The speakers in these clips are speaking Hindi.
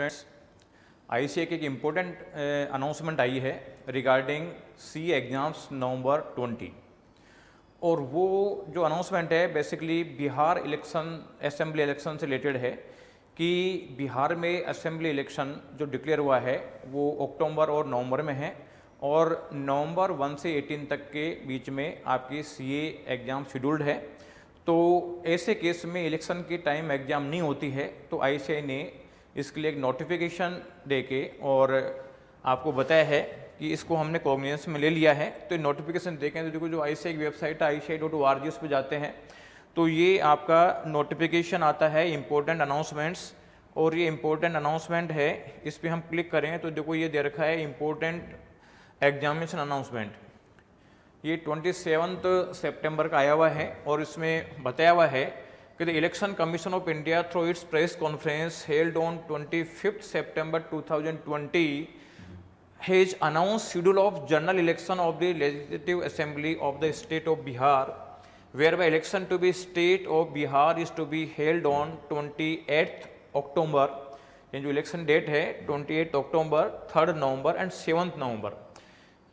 फ्रेंड्स, आईसीएआई की एक इम्पोर्टेंट अनाउंसमेंट आई है रिगार्डिंग सी एग्ज़ाम्स नवंबर 20। और वो जो अनाउंसमेंट है basically Bihar election assembly election से रिलेटेड है कि बिहार में असेंबली इलेक्शन जो डिक्लेयर हुआ है वो अक्टूबर और नवंबर में है और नवंबर 1 से 18 तक के बीच में आपकी सीए एग्ज़ाम शेड्यूल्ड है। तो ऐसे केस में इलेक्शन के टाइम एग्ज़ाम नहीं होती है तो आईसीएआई ने इसके लिए एक नोटिफिकेशन देके और आपको बताया है कि इसको हमने कॉग्निजेंस में ले लिया है। तो नोटिफिकेशन देखें तो देखो जो आईसीएआई की वेबसाइट है ICAI.org उस पर जाते हैं तो ये आपका नोटिफिकेशन आता है इम्पोर्टेंट अनाउंसमेंट्स, और ये इम्पोर्टेंट अनाउंसमेंट है इस पर हम क्लिक करें तो देखो ये दे रखा है इम्पोर्टेंट एग्जामिनेशन अनाउंसमेंट। ये 27 सितंबर का आया हुआ है और इसमें बताया हुआ है कि the election commission of India through it's press conference held on 25 September 2020 has announced schedule of general election of the legislative assembly of the state of Bihar, whereby election to be state of Bihar is to be held on 28th October। ये जो इलेक्शन डेट है 28 अक्टूबर, 3 नवंबर एंड 7 नवंबर,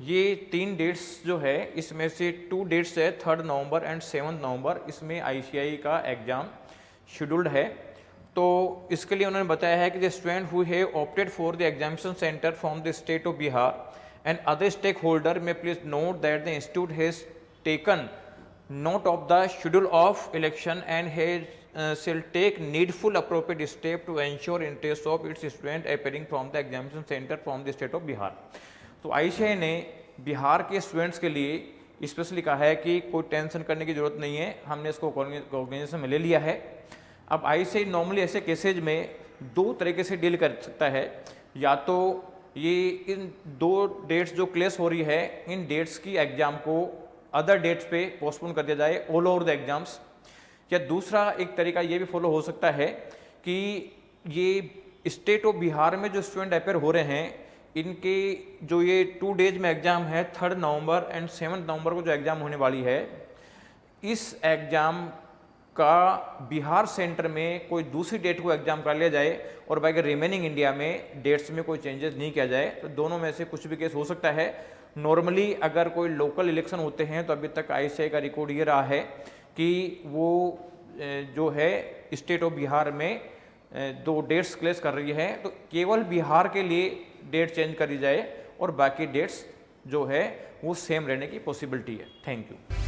ये 3 डेट्स जो है इसमें से 2 डेट्स है 3 नवंबर एंड 7 नवंबर, इसमें आईसीएआई का एग्जाम शेड्यूल्ड है। तो इसके लिए उन्होंने बताया है कि the student who have opted for the examination centre from the state of Bihar and other stakeholder may please note that the institute has taken note of the schedule of election and shall take needful appropriate step to ensure interest of its student appearing from the examination center from the state of Bihar। तो आईसीएआई ने बिहार के स्टूडेंट्स के लिए स्पेशली कहा है कि कोई टेंशन करने की जरूरत नहीं है, हमने इसको कॉग्निजेंस में ले लिया है। अब आईसीएआई नॉर्मली ऐसे केसेज में 2 तरीके से डील कर सकता है, या तो ये इन 2 डेट्स जो क्लेश हो रही है इन डेट्स की एग्जाम को अदर डेट्स पे पोस्टपोन कर दिया जाए ऑल ओवर द एग्जाम्स, या दूसरा एक तरीका ये भी फॉलो हो सकता है कि ये स्टेट ऑफ बिहार में जो स्टूडेंट अपेयर हो रहे हैं इनके जो ये 2 डेज में एग्जाम है 3 नवंबर एंड 7 नवंबर को जो एग्जाम होने वाली है, इस एग्जाम का बिहार सेंटर में कोई दूसरी डेट को एग्जाम कर लिया जाए और बाकी रिमेनिंग इंडिया में डेट्स में कोई चेंजेस नहीं किया जाए। तो दोनों में से कुछ भी केस हो सकता है। नॉर्मली अगर कोई लोकल इलेक्शन होते हैं तो अभी तक आईसीएआई का रिकॉर्ड ये रहा है कि वो जो है स्टेट ऑफ बिहार में 2 डेट्स क्लेश कर रही है तो केवल बिहार के लिए डेट चेंज करी जाए और बाकी डेट्स जो है वो सेम रहने की पॉसिबिलिटी है। Thank you.